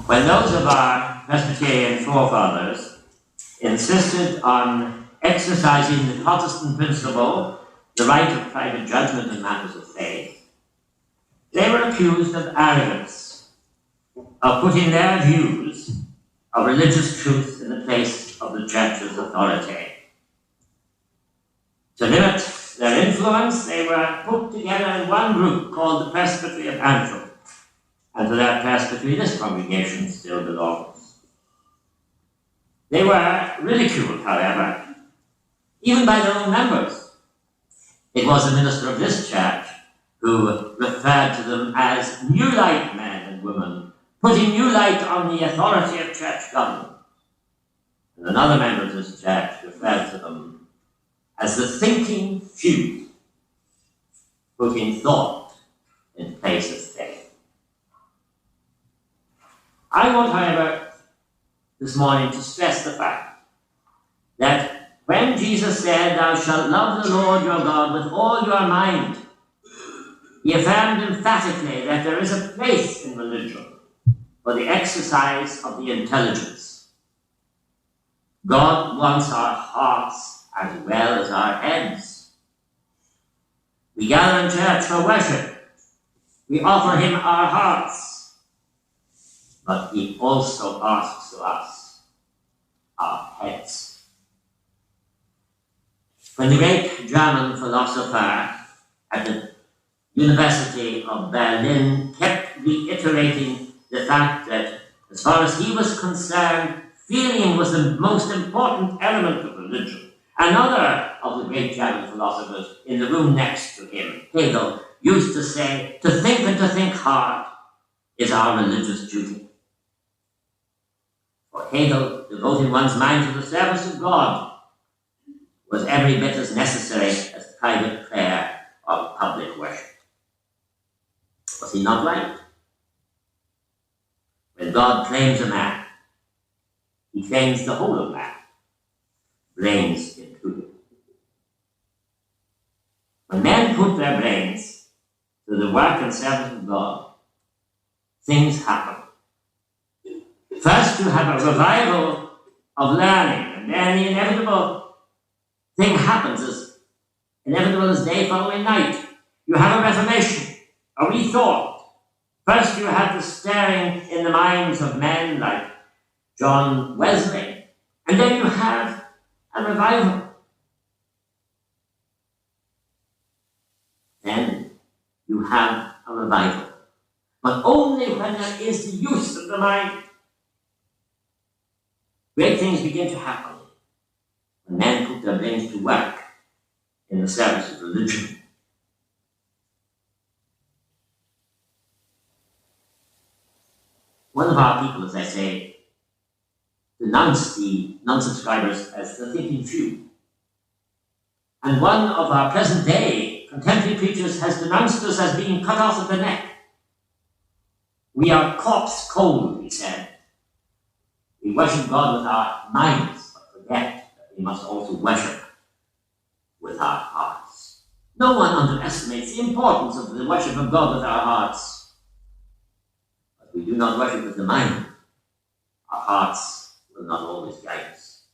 When those of our Presbyterian forefathers insisted on exercising the Protestant principle, the right of private judgment in matters of faith, they were accused of arrogance, of putting their views of religious truth in the place of the Church's authority. To limit their influence, they were put together in one group called the Presbytery of Antrim, and to that presbytery this congregation still belongs. They were ridiculed, however, even by their own members. It was the minister of this church who referred to them as new light men and women, putting new light on the authority of church government. And another member of this church referred to them as the thinking few, putting thought in place of faith. I want, however, this morning to stress the fact that when Jesus said, "Thou shalt love the Lord your God with all your mind," he affirmed emphatically that there is a place in religion for the exercise of the intelligence. God wants our hearts as well as our heads. We gather in church for worship. We offer him our hearts. But he also asks of us our heads. When the great German philosopher at the University of Berlin kept reiterating the fact that, as far as he was concerned, feeling was the most important element of religion, another of the great German philosophers in the room next to him, Hegel, used to say, "To think and to think hard is our religious duty." For Hegel, devoting one's mind to the service of God was every bit as necessary as private prayer or public worship. Was he not right? When God claims a man, he claims the whole of man, brains included. When men put their brains to the work and service of God, things happen. First, you have a revival of learning, and then the inevitable thing happens, as inevitable as day following night. You have a reformation, a rethought. First, you have the stirring in the minds of men like John Wesley, and then you have a revival. Then you have a revival, but only when there is the use of the mind. Great things begin to happen when men put their brains to work in the service of religion. One of our people, as I say, denounced the non-subscribers as the thinking few. And one of our present-day contemporary preachers has denounced us as being cut off at the neck. We are corpse cold, he said. We worship God with our minds, but forget that we must also worship with our hearts. No one underestimates the importance of the worship of God with our hearts. But we do not worship with the mind. Our hearts will not always guide us.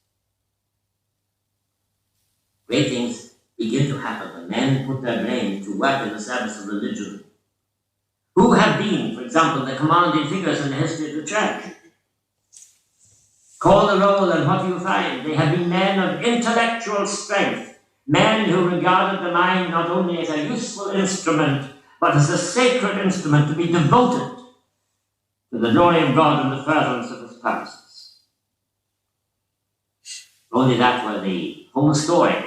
Great things begin to happen when men put their brains to work in the service of religion. Who have been, for example, the commanding figures in the history of the church? Call the roll, and what do you find? They have been men of intellectual strength, men who regarded the mind not only as a useful instrument, but as a sacred instrument to be devoted to the glory of God and the furtherance of his purposes. Only that were the whole story.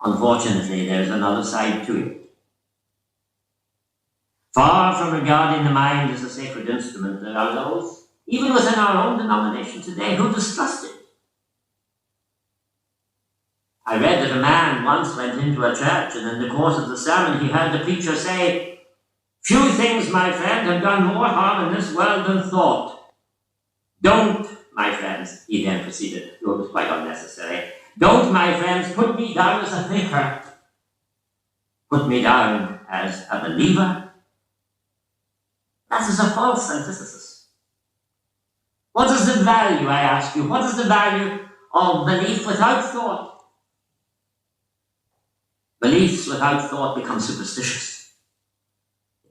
Unfortunately, there is another side to it. Far from regarding the mind as a sacred instrument, there are those, even within our own denomination today, who distrust it. I read that a man once went into a church, and in the course of the sermon he heard the preacher say, "Few things, my friend, have done more harm in this world than thought. Don't, my friends," he then proceeded, though it was quite unnecessary, "don't, my friends, put me down as a thinker. Put me down as a believer." That is a false antithesis. What is the value, I ask you? What is the value of belief without thought? Beliefs without thought become superstitious.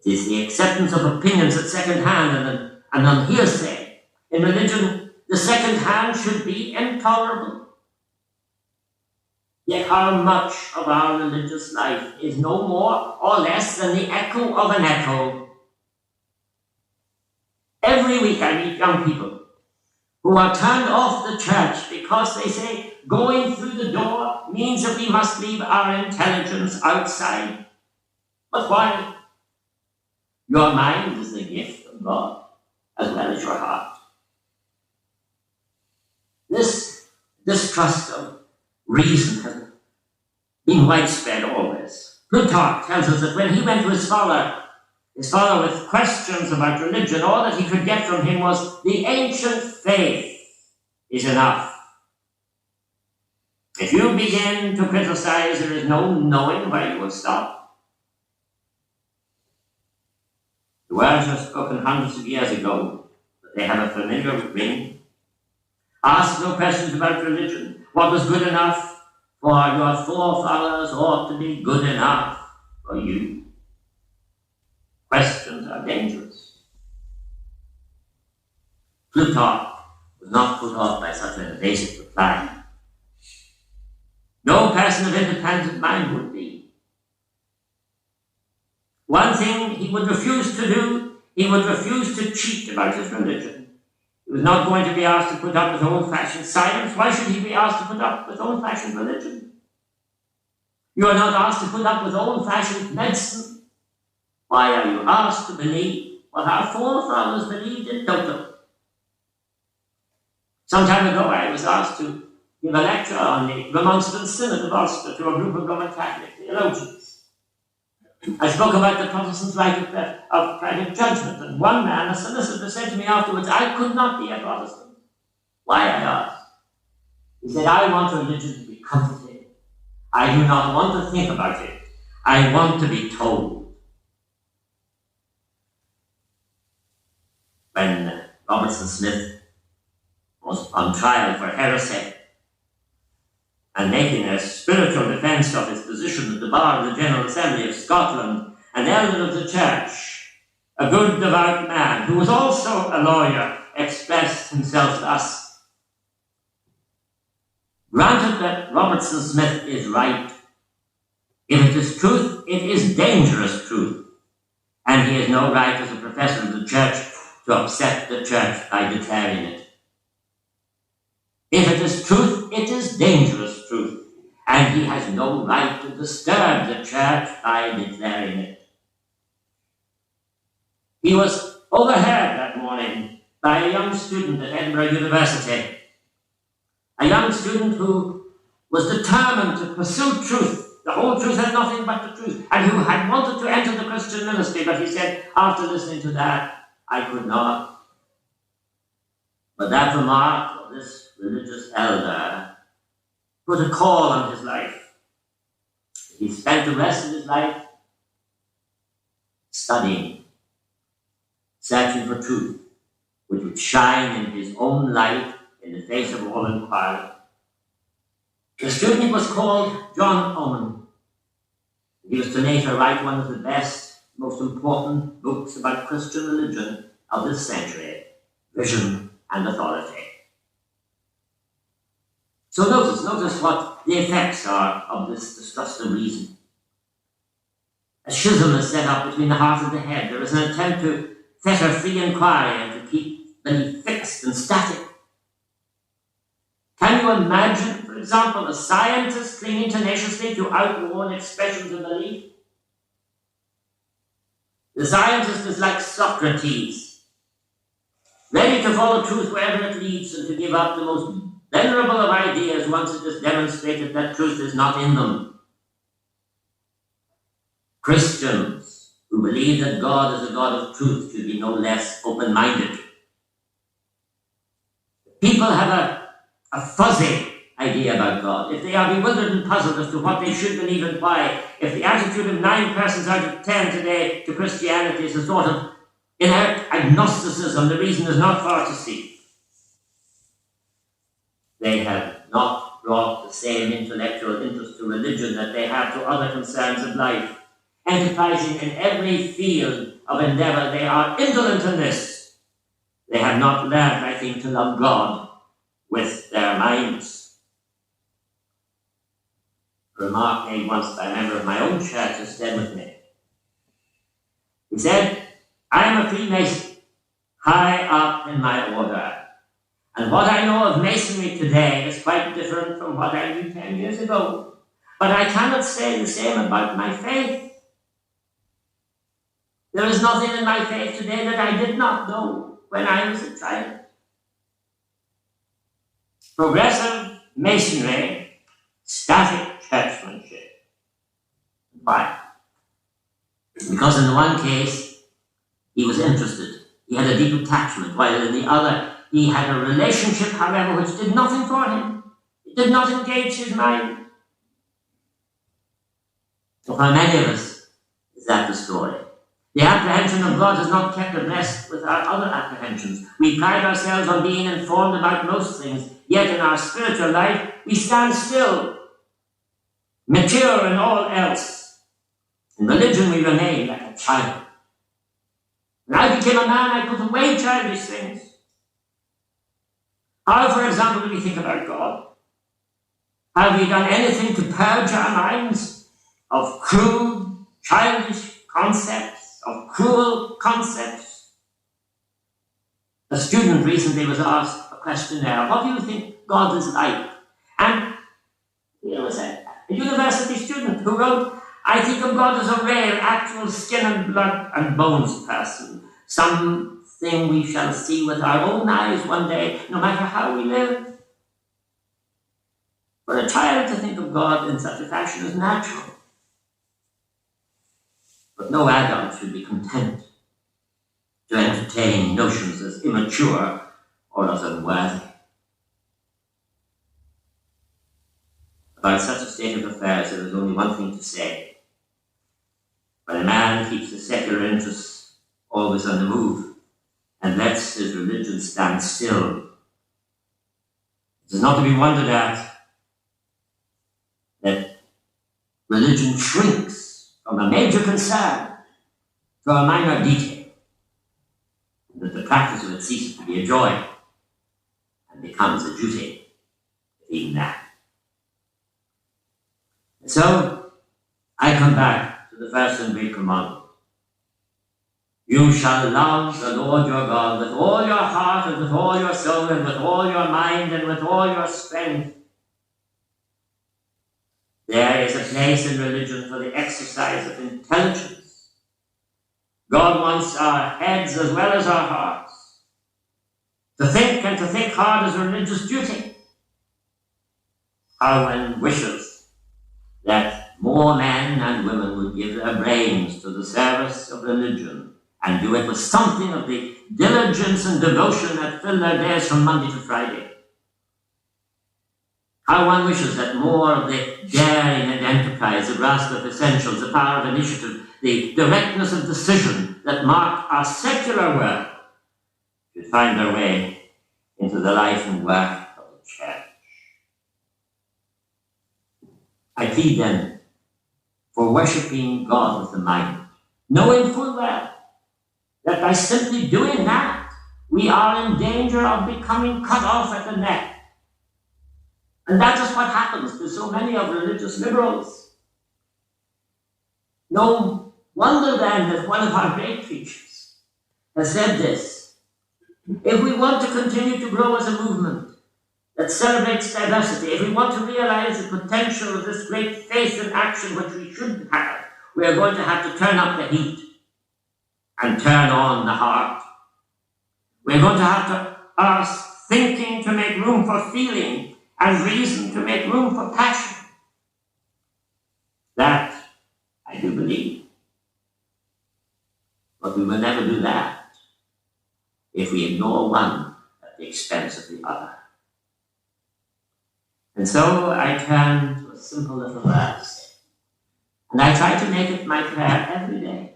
It is the acceptance of opinions at second hand and on hearsay. In religion, the second hand should be intolerable. Yet how much of our religious life is no more or less than the echo of an echo? Every week I meet young people who are turned off the church because they say going through the door means that we must leave our intelligence outside. But why? Your mind is the gift of God as well as your heart. This distrust of reason has been widespread always. Plutarch tells us that when he went to his father with questions about religion, all that he could get from him was, the ancient faith is enough. If you begin to criticize, there is no knowing where you will stop. The words were spoken hundreds of years ago, but they have a familiar ring. Ask no questions about religion. What was good enough for your forefathers ought to be good enough for you. Questions are dangerous. Plutarch was not put off by such an evasive reply. No person of independent mind would be. One thing he would refuse to do, he would refuse to cheat about his religion. He was not going to be asked to put up with old-fashioned science. Why should he be asked to put up with old-fashioned religion? You are not asked to put up with old-fashioned medicine. Why are you asked to believe what our forefathers believed in total? Some time ago I was asked to give a lecture on the Remonstrant Synod of Ulster to a group of Roman Catholic theologians. I spoke about the Protestants' right of private judgment, and one man, a solicitor, said to me afterwards, I could not be a Protestant. Why, I asked. He said, I want religion to be comforting. I do not want to think about it. I want to be told. When Robertson Smith was on trial for heresy and making a spiritual defence of his position at the bar of the General Assembly of Scotland, an elder of the church, a good devout man who was also a lawyer, expressed himself thus: granted that Robertson Smith is right, if it is truth, it is dangerous truth, and he has no right as a professor of the church to upset the church by declaring it. If it is truth, it is dangerous truth, and he has no right to disturb the church by declaring it. He was overheard that morning by a young student at Edinburgh University, a young student who was determined to pursue truth, the whole truth and nothing but the truth, and who had wanted to enter the Christian ministry, but he said, after listening to that, I could not. But that remark of this religious elder put a call on his life. He spent the rest of his life studying, searching for truth, which would shine in his own light in the face of all inquiry. The student was called John Owen. He was to later write one of the best, most important books about Christian religion of this century, Vision and Authority. So notice what the effects are of this distrust of reason. A schism is set up between the heart and the head. There is an attempt to fetter free inquiry and to keep belief fixed and static. Can you imagine, for example, a scientist clinging tenaciously to outworn expressions of belief? The scientist is like Socrates, ready to follow truth wherever it leads and to give up the most venerable of ideas once it is demonstrated that truth is not in them. Christians who believe that God is a God of truth should be no less open-minded. People have a fuzzy idea about God. If they are bewildered and puzzled as to what they should believe and why, if the attitude of 9 persons out of 10 today to Christianity is a sort of inert agnosticism, the reason is not far to seek. They have not brought the same intellectual interest to religion that they have to other concerns of life. Enterprising in every field of endeavor, they are indolent in this. They have not learned, I think, to love God with their minds. A remark made once by a member of my own church has stayed with me. He said, I am a Freemason, high up in my order. And what I know of Masonry today is quite different from what I knew 10 years ago. But I cannot say the same about my faith. There is nothing in my faith today that I did not know when I was a child. Progressive Masonry, static churchmanship. Why? Because in the one case, he was interested. He had a deep attachment, while in the other, he had a relationship, however, which did nothing for him. It did not engage his mind. So for many of us, is that the story? The apprehension of God has not kept abreast with our other apprehensions. We pride ourselves on being informed about most things, yet in our spiritual life, we stand still, mature in all else. In religion, we remain like a child. When I became a man, I put away childish things. How, for example, do we think about God? Have we done anything to purge our minds of crude, childish concepts, of cruel concepts? A student recently was asked a questionnaire, what do you think God is like? And there was a university student who wrote, I think of God as a real, actual skin and blood and bones person. Something we shall see with our own eyes one day, no matter how we live. For a child to think of God in such a fashion is natural. But no adult should be content to entertain notions as immature or as unworthy. About such a state of affairs, there is only one thing to say. When a man keeps his secular interests always on the move and lets his religion stand still, it is not to be wondered at that religion shrinks from a major concern to a minor detail, and that the practice of it ceases to be a joy and becomes a duty, even that. And so, I come back to the first and great commandment. You shall love the Lord your God with all your heart and with all your soul and with all your mind and with all your strength. There is a place in religion for the exercise of intelligence. God wants our heads as well as our hearts. To think and to think hard is a religious duty. How one wishes that more men and women would give their brains to the service of religion and do it with something of the diligence and devotion that fill their days from Monday to Friday. How one wishes that more of the daring and enterprise, the grasp of essentials, the power of initiative, the directness of decision that mark our secular work should find their way into the life and work of the church. I plead then for worshipping God with the mind, knowing full well that by simply doing that, we are in danger of becoming cut off at the neck. And that is what happens to so many of religious liberals. No wonder then that one of our great preachers has said this: if we want to continue to grow as a movement that celebrates diversity, if we want to realize the potential of this great faith in action which we should have, we are going to have to turn up the heat and turn on the heart. We're going to have to ask thinking to make room for feeling and reason to make room for passion. That I do believe. But we will never do that if we ignore one at the expense of the other. And so I turn to a simple little verse, and I try to make it my prayer every day.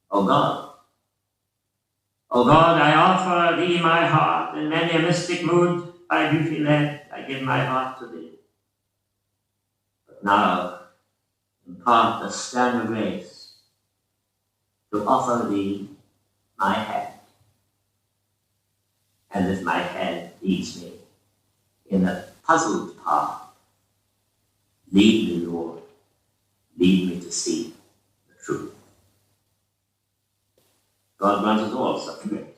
O God, I offer thee my heart in many a mystic mood, I do feel led, I give my heart to thee. But now, impart the stern of grace to offer thee my hand. And if my hand leads me in a puzzled path, lead me, Lord, lead me to see the truth. God grant us all such grace.